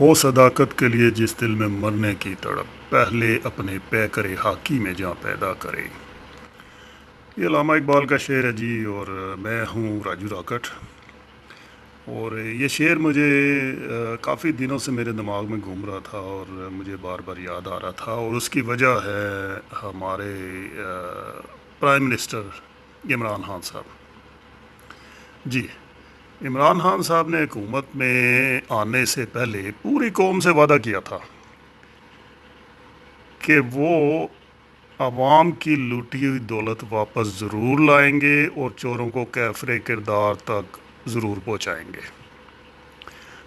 हो सदाकत के लिए जिस दिल में मरने की तड़प, पहले अपने पे करे हाकी में जहाँ पैदा करे। ये अल्लामा इकबाल का शेर है जी। और मैं हूँ राजू राकट। और ये शेर मुझे काफ़ी दिनों से मेरे दिमाग में घूम रहा था और मुझे बार बार याद आ रहा था। और उसकी वजह है हमारे प्राइम मिनिस्टर इमरान खान साहब जी। इमरान खान साहब ने हुकूमत में आने से पहले पूरी कौम से वादा किया था कि वो आवाम की लूटी हुई दौलत वापस ज़रूर लाएंगे और चोरों को कैफरे किरदार तक ज़रूर पहुंचाएंगे।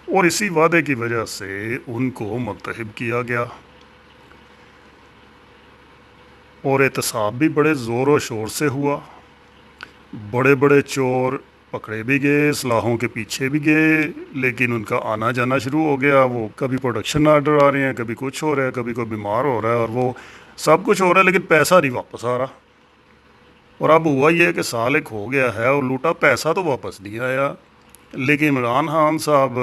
और इसी वादे की वजह से उनको मुल्तहब किया गया और एहतसाब भी बड़े ज़ोर और शोर से हुआ। बड़े बड़े चोर पकड़े भी गए, सलाहों के पीछे भी गए, लेकिन उनका आना जाना शुरू हो गया। वो कभी प्रोडक्शन आर्डर आ रहे हैं, कभी कुछ हो रहा है, कभी कोई बीमार हो रहा है, और वो सब कुछ हो रहा है लेकिन पैसा नहीं वापस आ रहा। और अब हुआ ये कि साल एक हो गया है और लूटा पैसा तो वापस नहीं आया। लेकिन इमरान खान साहब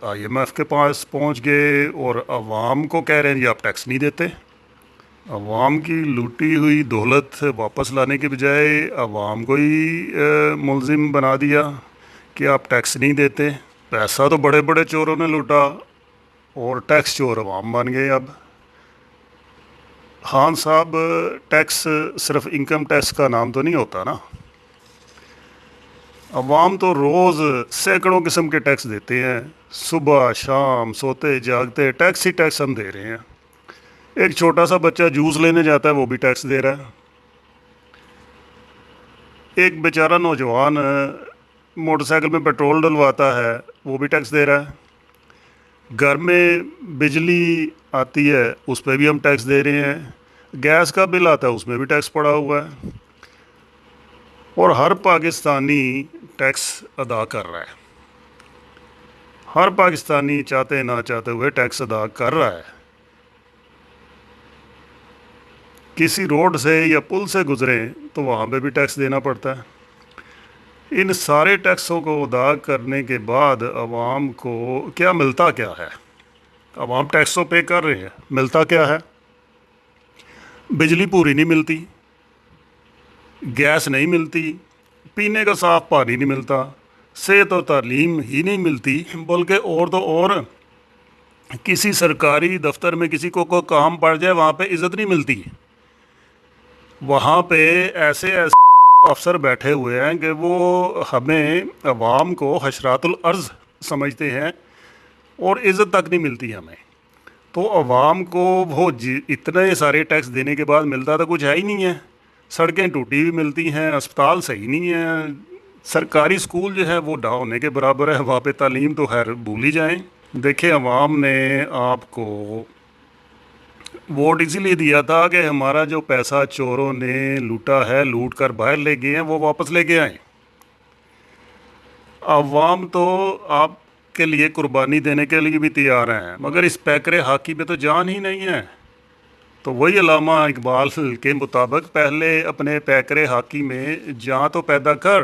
IMF के पास पहुंच गए और आवाम को कह रहे हैं जी आप टैक्स नहीं देते। अवाम की लूटी हुई दौलत वापस लाने के बजाय अवाम को ही मुलजिम बना दिया कि आप टैक्स नहीं देते। पैसा तो बड़े बड़े चोरों ने लूटा और टैक्स चोर अवाम बन गए। अब खान साहब, टैक्स सिर्फ इनकम टैक्स का नाम तो नहीं होता ना। अवाम तो रोज़ सैकड़ों किस्म के टैक्स देते हैं, सुबह शाम सोते जागते टैक्स ही टैक्स हम दे रहे हैं। एक छोटा सा बच्चा जूस लेने जाता है वो भी टैक्स दे रहा है। एक बेचारा नौजवान मोटरसाइकिल में पेट्रोल डलवाता है वो भी टैक्स दे रहा है। घर में बिजली आती है उस पर भी हम टैक्स दे रहे हैं। गैस का बिल आता है उसमें भी टैक्स पड़ा हुआ है। और हर पाकिस्तानी टैक्स अदा कर रहा है। हर पाकिस्तानी चाहते ना चाहते हुए टैक्स अदा कर रहा है। किसी रोड से या पुल से गुजरें तो वहाँ पे भी टैक्स देना पड़ता है। इन सारे टैक्सों को अदा करने के बाद आवाम को क्या मिलता क्या है? आवाम टैक्स तो पे कर रहे हैं, मिलता क्या है? बिजली पूरी नहीं मिलती, गैस नहीं मिलती, पीने का साफ पानी नहीं मिलता, सेहत और तालीम ही नहीं मिलती, बल्कि और तो और किसी सरकारी दफ्तर में किसी को काम पड़ जाए वहाँ पे इज़्ज़त नहीं मिलती। वहाँ पे ऐसे ऐसे अफसर बैठे हुए हैं कि वो हमें अवाम को हशरातुल अर्ज़ समझते हैं और इज़्ज़त तक नहीं मिलती हमें। तो अवाम को वो इतने सारे टैक्स देने के बाद मिलता तो कुछ है ही नहीं है। सड़कें टूटी हुई मिलती हैं, अस्पताल सही नहीं है, सरकारी स्कूल जो है वो डा होने के बराबर है, वहाँ पे तालीम तो खैर भूल ही जाएँ। देखिए, अवाम ने आपको वोट इसीलिए दिया था कि हमारा जो पैसा चोरों ने लूटा है, लूट कर बाहर ले गए हैं, वो वापस लेके आए। अवाम तो आपके लिए कुर्बानी देने के लिए भी तैयार हैं, मगर इस पैकरे हाकी पे तो जान ही नहीं है। तो वही अल्लामा इकबाल के मुताबिक पहले अपने पैकरे हाकी में जान तो पैदा कर।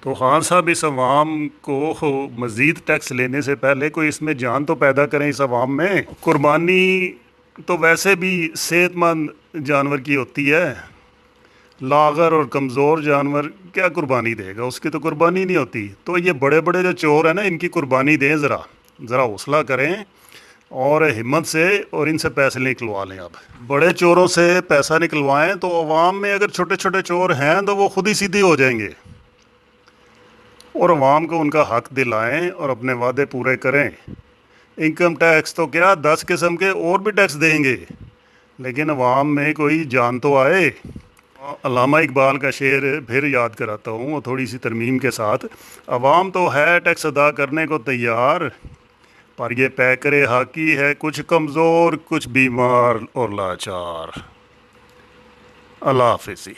तो खान साहब इस अवाम को मज़ीद टैक्स लेने से पहले कोई इसमें जान तो पैदा करें इस अवाम में। कुर्बानी तो वैसे भी सेहतमंद जानवर की होती है। लागर और कमज़ोर जानवर क्या कुर्बानी देगा, उसकी तो कुर्बानी नहीं होती। तो ये बड़े बड़े जो चोर हैं ना, इनकी कुर्बानी दें, ज़रा हौसला करें और हिम्मत से और इनसे पैसे निकलवा लें। अब बड़े चोरों से पैसा निकलवाएं तो अवाम में अगर छोटे छोटे चोर हैं तो वो खुद ही सीधे हो जाएंगे। और अवाम को उनका हक दिलाएं और अपने वादे पूरे करें। इनकम टैक्स तो क्या 10 किस्म के और भी टैक्स देंगे, लेकिन अवाम में कोई जान तो आए। अल्लामा इकबाल का शेर फिर याद कराता हूँ और थोड़ी सी तरमीम के साथ। अवाम तो है टैक्स अदा करने को तैयार, पर ये पैकरे हाकी है कुछ कमज़ोर, कुछ बीमार और लाचार। अल्लाह हाफ़िज़।